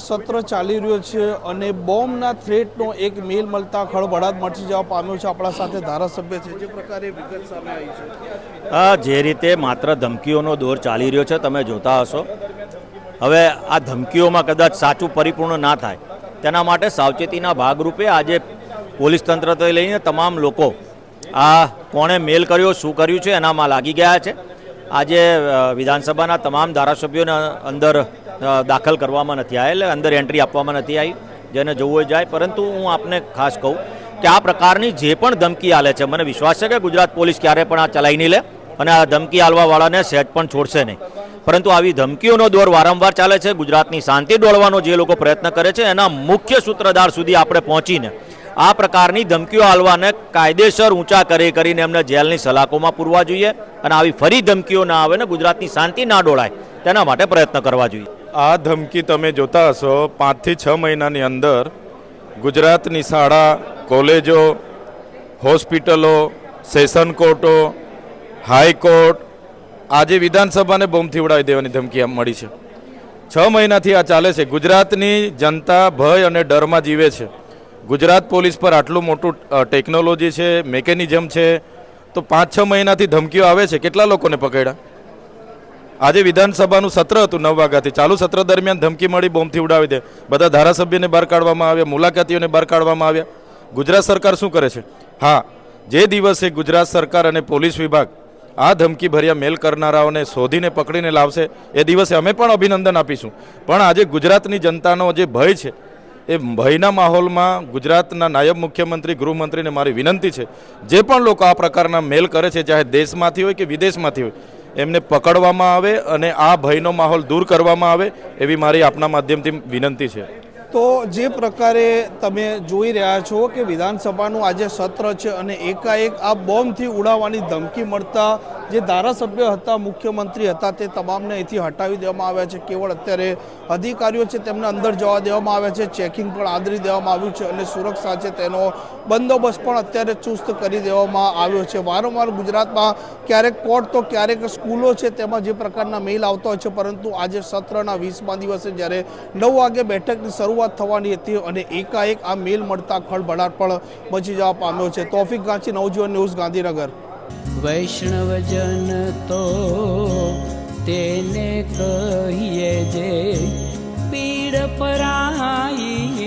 સત્ર ચાલી રહ્યો છે અને બોમ્બના થ્રેટનો એક મેલ મળતા ખળભળાટ મચી જવા પામ્યો છે. આપણા સાથે ધારાસભ્ય છે, જે પ્રકારે વિગત સામે આવી છે. જે રીતે માત્ર ધમકીઓનો દોર ચાલી રહ્યો છે, તમે જોતા હશો. હવે આ ધમકીઓમાં કદાચ સાચું પરિપૂર્ણ ના થાય તેના માટે સાવચેતીના ભાગરૂપે આજે પોલીસ તંત્રથી લઈને તમામ લોકો આ કોણે મેલ કર્યો, શું કર્યું છે એનામાં લાગી ગયા છે. આજે વિધાનસભાના તમામ ધારાસભ્યોને અંદર દાખલ કરવામાં નથી આવ્યા, એટલે અંદર એન્ટ્રી આપવામાં નથી આવી. જેને જવું હોય જાય. પરંતુ હું આપને ખાસ કહું કે આ પ્રકારની જે પણ ધમકી આલે છે, મને વિશ્વાસ છે કે ગુજરાત પોલીસ ક્યારે પણ આ ચલાવી નહીં લે અને આ ધમકી આલવાવાળાને સહેજ પણ છોડશે નહીં. પરંતુ આવી ધમકીઓનો દોર વારંવાર ચાલે છે. ગુજરાતની શાંતિ ડોળવાનો જે લોકો પ્રયત્ન કરે છે એના મુખ્ય સૂત્રધાર સુધી આપણે પહોંચીને આ પ્રકારની ધમકીઓ આલવાને કાયદેસર ઊંચા કરીને એમને જેલની સલાખોમાં પૂરવા જોઈએ અને આવી ફરી ધમકીઓ ના આવે ને ગુજરાતની શાંતિ ના ડોળાય તેના માટે પ્રયત્ન કરવા જોઈએ. આ ધમકી તમે જોતા હશો 5 થી 6 મહિનાની અંદર ગુજરાતની શાળા, કોલેજો, હોસ્પિટલો, સેશન કોર્ટો, હાઈકોર્ટ, આજે વિધાનસભાને બોમ્બથી ઉડાવી દેવાની ધમકી મળી છે. 6 મહિનાથી આ ચાલે છે. ગુજરાતની જનતા ભય અને ડરમાં જીવે છે. ગુજરાત પોલીસ પર આટલું મોટું ટેકનોલોજી છે, મેકેનિઝમ છે, તો 5-6 મહિનાથી ધમકીઓ આવે છે. કેટલા લોકોને પકડ્યા? આજે વિધાનસભાનું સત્ર હતું 9 વાગ્યાથી. ચાલુ સત્ર દરમિયાન ધમકી મળી બોમ્બથી ઉડાવી દે. બધા ધારાસભ્યને બહાર કાઢવામાં આવ્યા, મુલાકાતીઓને બહાર કાઢવામાં આવ્યા. ગુજરાત સરકાર શું કરે છે? હા, જે દિવસે ગુજરાત સરકાર અને પોલીસ વિભાગ આ ધમકી ભર્યા મેલ કરનારાઓને શોધીને પકડીને લાવશે એ દિવસે અમે પણ અભિનંદન આપીશું. પણ આજે ગુજરાતની જનતાનો જે ભય છે એ ભયના માહોલમાં ગુજરાતના નાયબ મુખ્યમંત્રી, ગૃહમંત્રીને મારી વિનંતી છે, જે પણ લોકો આ પ્રકારના મેલ કરે છે, ચાહે દેશમાંથી હોય કે વિદેશમાંથી હોય, એમને પકડવામાં આવે અને આ ભયનો માહોલ દૂર કરવામાં આવે એવી મારી આપના માધ્યમથી વિનંતી છે. તો જે પ્રકારે તમે જોઈ રહ્યા છો કે વિધાનસભાનું આજે સત્ર છે અને એકાએક આ બોમ્બથી ઉડાવવાની ધમકી મળતા જે ધારાસભ્ય હતા, મુખ્યમંત્રી હતા, તે તમામને અહીંથી હટાવી દેવામાં આવ્યા છે. કેવળ અત્યારે અધિકારીઓ છે તેમને અંદર જવા દેવામાં આવ્યા છે. ચેકિંગ પણ આદરી દેવામાં આવ્યું છે અને સુરક્ષા છે તેનો બંદોબસ્ત પણ અત્યારે ચુસ્ત કરી દેવામાં આવ્યો છે. વારંવાર ગુજરાતમાં ક્યારેક કોર્ટ તો ક્યારેક સ્કૂલો છે તેમાં જે પ્રકારના મેલ આવતા હોય છે, પરંતુ આજે સત્રના 20મા દિવસે જ્યારે 9 વાગે બેઠકની શરૂઆત થવાની હતી અને એકાએક આ મેલ મળતા ખળભળાટ પણ મચી જવા પામ્યો છે. તોફિક ગાંચી, નવજીવન ન્યૂઝ, ગાંધીનગર. વૈષ્ણવજન તો તેને કહીએ જે પીડ પરાઈ.